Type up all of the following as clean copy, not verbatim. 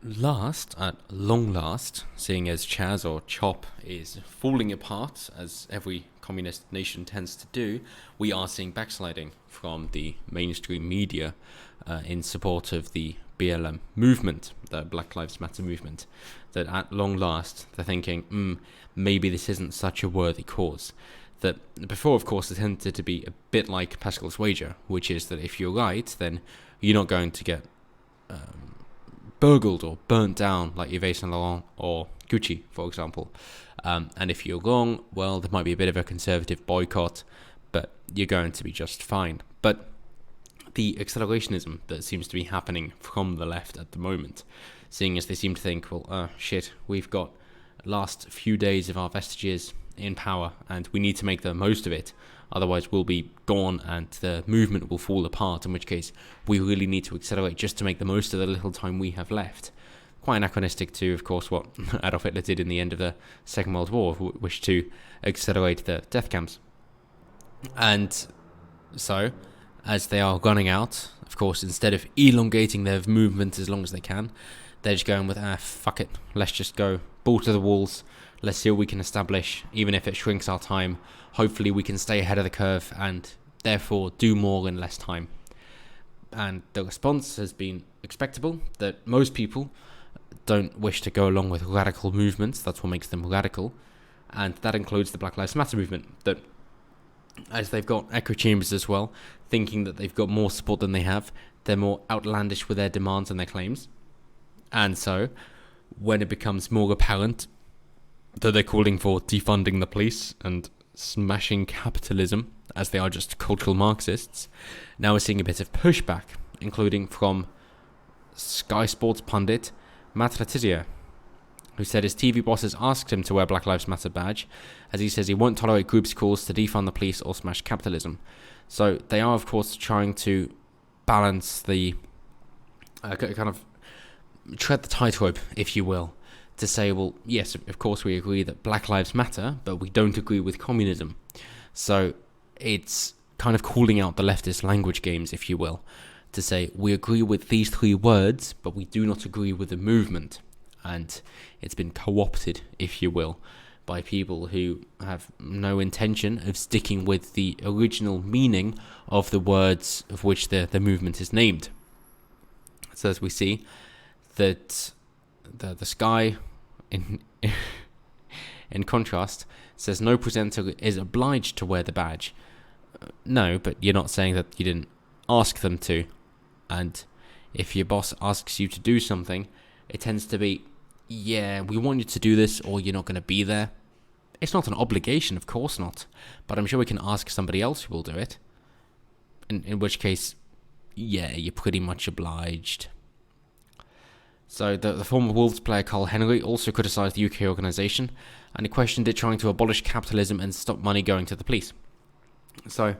last, at long last, seeing as Chaz or Chop is falling apart, as every communist nation tends to do, we are seeing backsliding from the mainstream media in support of the BLM movement, the Black Lives Matter movement, that at long last they're thinking, maybe this isn't such a worthy cause. That before, of course, it tended to be a bit like Pascal's wager, which is that if you're right, then you're not going to get burgled or burnt down like Yves Saint Laurent or Gucci, for example. And if you're wrong, well, there might be a bit of a conservative boycott, but you're going to be just fine. But the accelerationism that seems to be happening from the left at the moment, seeing as they seem to think, well, shit, we've got last few days of our vestiges in power and we need to make the most of it, otherwise we'll be gone and the movement will fall apart, in which case we really need to accelerate just to make the most of the little time we have left. Quite anachronistic to, of course, what Adolf Hitler did in the end of the Second World War, which to accelerate the death camps. And so, as they are running out, of course, instead of elongating their movement as long as they can, they're just going with, fuck it, let's just go ball to the walls, let's see what we can establish, even if it shrinks our time. Hopefully we can stay ahead of the curve and therefore do more in less time. And the response has been expectable, that most people don't wish to go along with radical movements. That's what makes them radical. And that includes the Black Lives Matter movement, that as they've got echo chambers as well, thinking that they've got more support than they have, they're more outlandish with their demands and their claims. And so, when it becomes more apparent that they're calling for defunding the police and smashing capitalism, as they are just cultural Marxists, now we're seeing a bit of pushback, including from Sky Sports pundit Matt Letizia, who said his TV bosses asked him to wear Black Lives Matter badge, as he says he won't tolerate groups' calls to defund the police or smash capitalism. So they are, of course, trying to balance the kind of tread the tightrope, if you will, to say, well, yes, of course we agree that Black Lives Matter, but we don't agree with communism. So it's kind of calling out the leftist language games, if you will, to say we agree with these three words, but we do not agree with the movement. And it's been co-opted, if you will, by people who have no intention of sticking with the original meaning of the words of which the movement is named. So as we see that the Sky, in contrast, says no presenter is obliged to wear the badge. No, but you're not saying that you didn't ask them to. And if your boss asks you to do something, it tends to be, yeah, we want you to do this or you're not going to be there. It's not an obligation, of course not. But I'm sure we can ask somebody else who will do it. In which case, yeah, you're pretty much obliged. So the former Wolves player Carl Henry also criticised the UK organisation, and he questioned it trying to abolish capitalism and stop money going to the police. So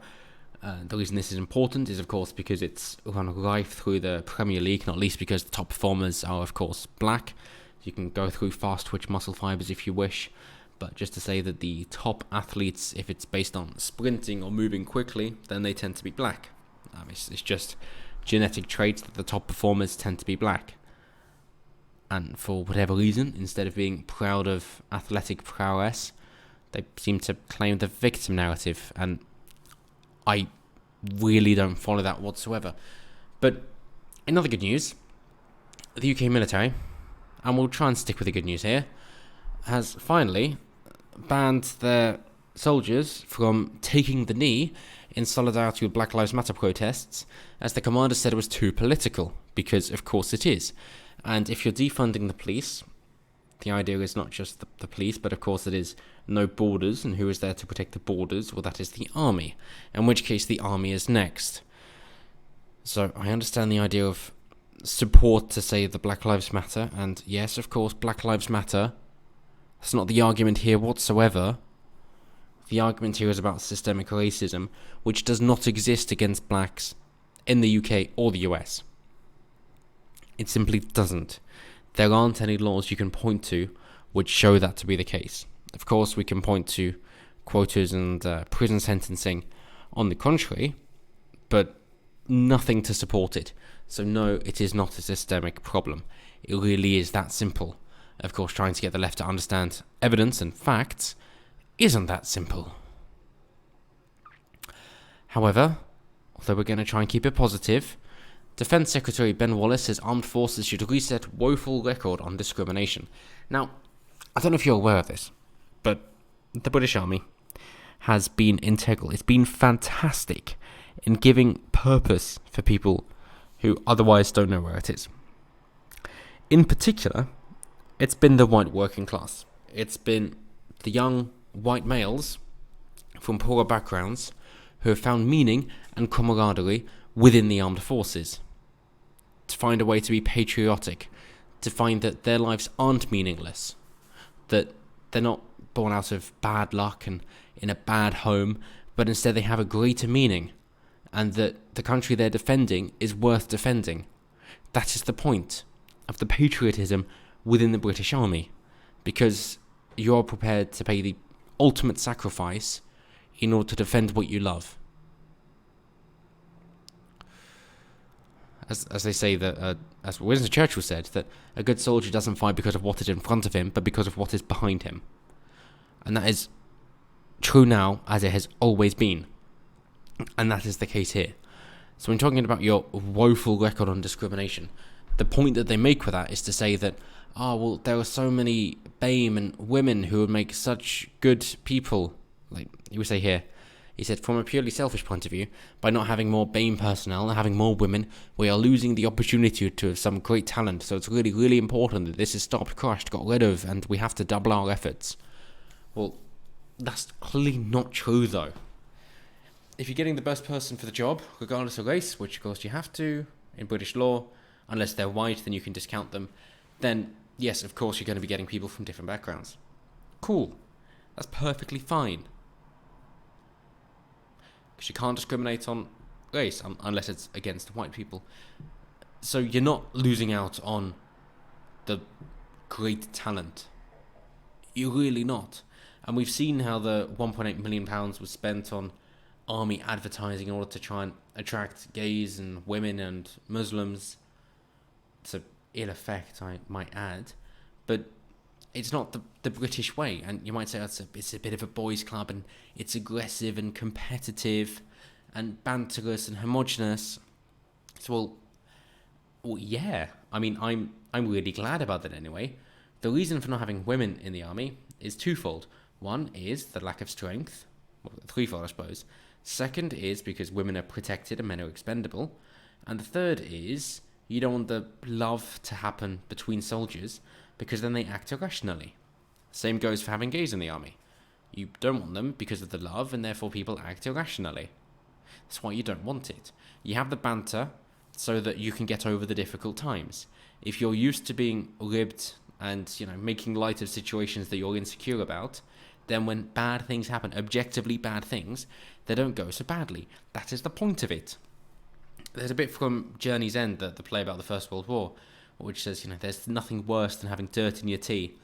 the reason this is important is, of course, because it's run rife through the Premier League, not least because the top performers are, of course, black. You can go through fast twitch muscle fibres if you wish, but just to say that the top athletes, if it's based on sprinting or moving quickly, then they tend to be black. It's just genetic traits that the top performers tend to be black. And for whatever reason, instead of being proud of athletic prowess, they seem to claim the victim narrative, and I really don't follow that whatsoever. But in other good news, the UK military, and we'll try and stick with the good news here, has finally banned their soldiers from taking the knee in solidarity with Black Lives Matter protests, as the commander said it was too political, because of course it is. And if you're defunding the police, the idea is not just the police, but of course it is no borders, and who is there to protect the borders? Well, that is the army, in which case the army is next. So I understand the idea of support to say that Black Lives Matter, and yes, of course, Black Lives Matter. That's not the argument here whatsoever. The argument here is about systemic racism, which does not exist against blacks in the UK or the US. It simply doesn't. There aren't any laws you can point to which show that to be the case. Of course, we can point to quotas and prison sentencing on the contrary, but nothing to support it. So no, it is not a systemic problem. it really is that simple. Of course, trying to get the left to understand evidence and facts isn't that simple. However, although we're going to try and keep it positive, Defence Secretary Ben Wallace says armed forces should reset woeful record on discrimination. Now, I don't know if you're aware of this, but the British Army has been integral. It's been fantastic in giving purpose for people who otherwise don't know where it is. In particular, it's been the white working class. It's been the young white males from poorer backgrounds who have found meaning and camaraderie within the armed forces, to find a way to be patriotic, to find that their lives aren't meaningless, that they're not born out of bad luck and in a bad home, but instead they have a greater meaning, and that the country they're defending is worth defending. That is the point of the patriotism within the British Army, because you're prepared to pay the ultimate sacrifice in order to defend what you love. As they say, that as Winston Churchill said, that a good soldier doesn't fight because of what is in front of him, but because of what is behind him. And that is true now, as it has always been. And that is the case here. So when talking about your woeful record on discrimination, the point that they make with that is to say that, well, there are so many BAME and women who would make such good people. Like you would say here, he said, from a purely selfish point of view, by not having more BAME personnel and having more women, we are losing the opportunity to have some great talent. So it's really, really important that this is stopped, crushed, got rid of, and we have to double our efforts. Well, that's clearly not true, though. If you're getting the best person for the job, regardless of race, which of course you have to in British law, unless they're white, then you can discount them, then yes, of course you're going to be getting people from different backgrounds. Cool. That's perfectly fine. Because you can't discriminate on race unless it's against white people. So you're not losing out on the great talent. You're really not. And we've seen how the £1.8 million was spent on army advertising in order to try and attract gays and women and Muslims. To ill effect, I might add. But it's not the British way. And you might say it's a bit of a boys' club and it's aggressive and competitive and banterous and homogenous. So, well, yeah. I mean, I'm really glad about that anyway. The reason for not having women in the army is twofold. One is the lack of strength. Well, threefold, I suppose. Second is because women are protected and men are expendable. And the third is you don't want the love to happen between soldiers because then they act irrationally. Same goes for having gays in the army. You don't want them because of the love and therefore people act irrationally. That's why you don't want it. You have the banter so that you can get over the difficult times. If you're used to being ribbed and, making light of situations that you're insecure about, then when bad things happen, objectively bad things, they don't go so badly. That is the point of it. There's a bit from Journey's End, the play about the First World War, which says, there's nothing worse than having dirt in your tea.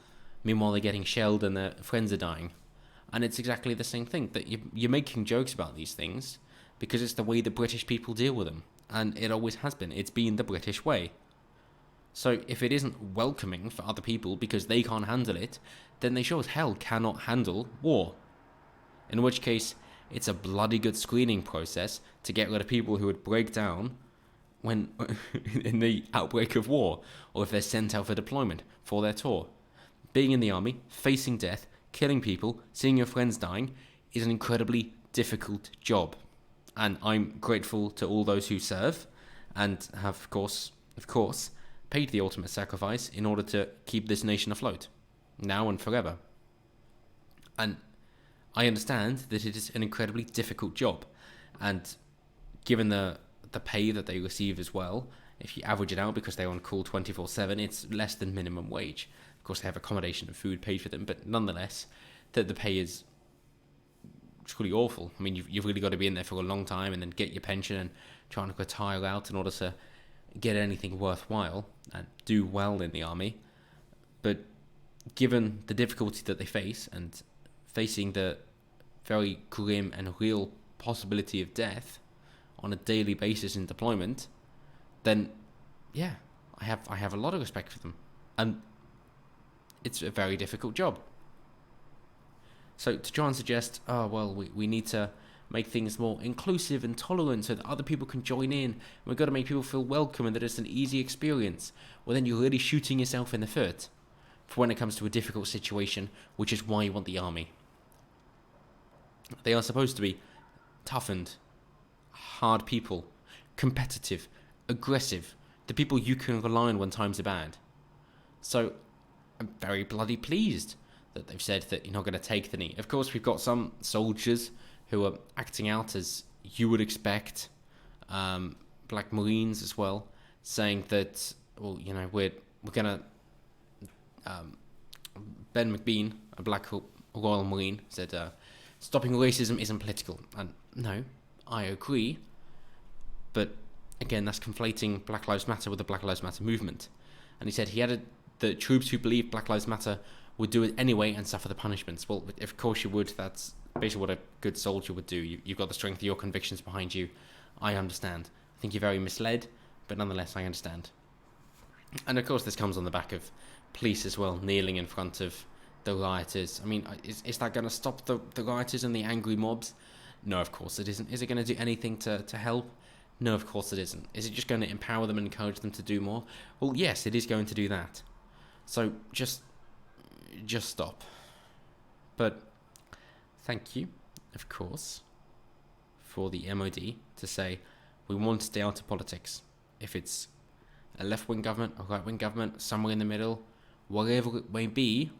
Meanwhile, they're getting shelled and their friends are dying. And it's exactly the same thing, that you're making jokes about these things because it's the way the British people deal with them. And it always has been. It's been the British way. So if it isn't welcoming for other people because they can't handle it, then they sure as hell cannot handle war. In which case, it's a bloody good screening process to get rid of people who would break down when in the outbreak of war, or if they're sent out for deployment for their tour. Being in the army, facing death, killing people, seeing your friends dying, is an incredibly difficult job. And I'm grateful to all those who serve, and have, of course, paid the ultimate sacrifice in order to keep this nation afloat, now and forever. And I understand that it is an incredibly difficult job, and given the pay that they receive as well, if you average it out because they're on call 24/7, it's less than minimum wage. Of course, they have accommodation and food paid for them, but nonetheless, the pay is truly awful. I mean, you've really got to be in there for a long time and then get your pension and trying to retire out in order to get anything worthwhile and do well in the army. But given the difficulty that they face and facing the very grim and real possibility of death on a daily basis in deployment, then yeah, I have a lot of respect for them, and it's a very difficult job. So to try and suggest, oh well, we need to make things more inclusive and tolerant so that other people can join in. We've got to make people feel welcome and that it's an easy experience. Well, then you're really shooting yourself in the foot for when it comes to a difficult situation, which is why you want the army. They are supposed to be toughened, hard people, competitive, aggressive, the people you can rely on when times are bad. So I'm very bloody pleased that they've said that you're not going to take the knee. Of course, we've got some soldiers who are acting out as you would expect, black Marines as well, saying that, well, you know, we're going to... Ben McBean, a black Royal Marine, said, stopping racism isn't political. And no, I agree. But again, that's conflating Black Lives Matter with the Black Lives Matter movement. And he said he added that troops who believe Black Lives Matter would do it anyway and suffer the punishments. Well, of course you would. That's basically what a good soldier would do. You've got the strength of your convictions behind you. I understand. I think you're very misled, but nonetheless, I understand. And of course, this comes on the back of police as well, kneeling in front of the rioters. I mean, is that going to stop the rioters and the angry mobs? No, of course it isn't. Is it going to do anything to help? No, of course it isn't. Is it just going to empower them and encourage them to do more? Well, yes, it is going to do that. So just stop. But thank you, of course, for the MOD to say we want to stay out of politics. If it's a left-wing government, a right-wing government, somewhere in the middle, whatever it may be,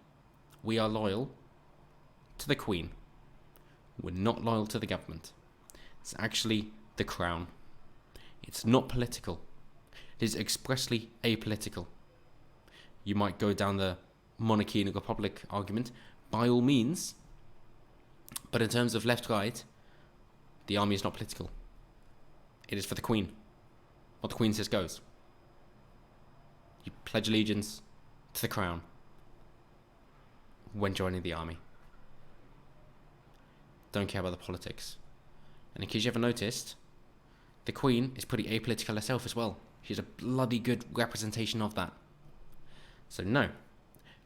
we are loyal to the Queen. We're not loyal to the government. It's actually the crown. It's not political. It is expressly apolitical. You might go down the monarchy and a republic argument, by all means, but in terms of left-right, the army is not political. It is for the Queen. What the Queen says goes. You pledge allegiance to the crown when joining the army. Don't care about the politics. And in case you ever noticed, the Queen is pretty apolitical herself as well. She's a bloody good representation of that. So no,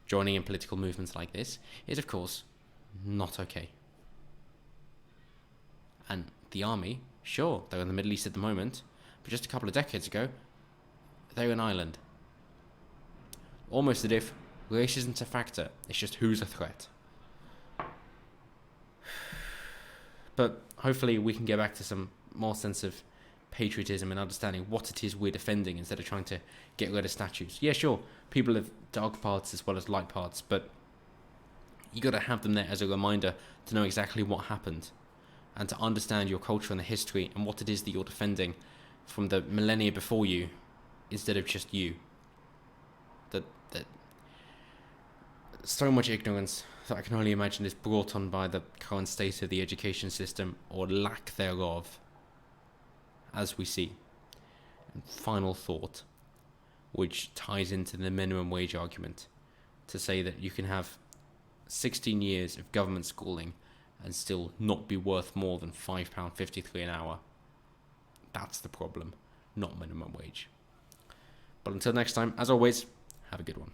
joining in political movements like this is of course not okay. And the army, sure, they're in the Middle East at the moment, but just a couple of decades ago, they were in Ireland. Almost as if race isn't a factor, it's just who's a threat. But hopefully we can get back to some more sense of patriotism and understanding what it is we're defending instead of trying to get rid of statues. Yeah, sure, people have dark parts as well as light parts, but you got to have them there as a reminder to know exactly what happened and to understand your culture and the history and what it is that you're defending from the millennia before you instead of just you. That so much ignorance that I can only imagine is brought on by the current state of the education system or lack thereof, as we see. And final thought, which ties into the minimum wage argument, to say that you can have 16 years of government schooling and still not be worth more than £5.53 an hour. That's the problem, not minimum wage. But until next time, as always, have a good one.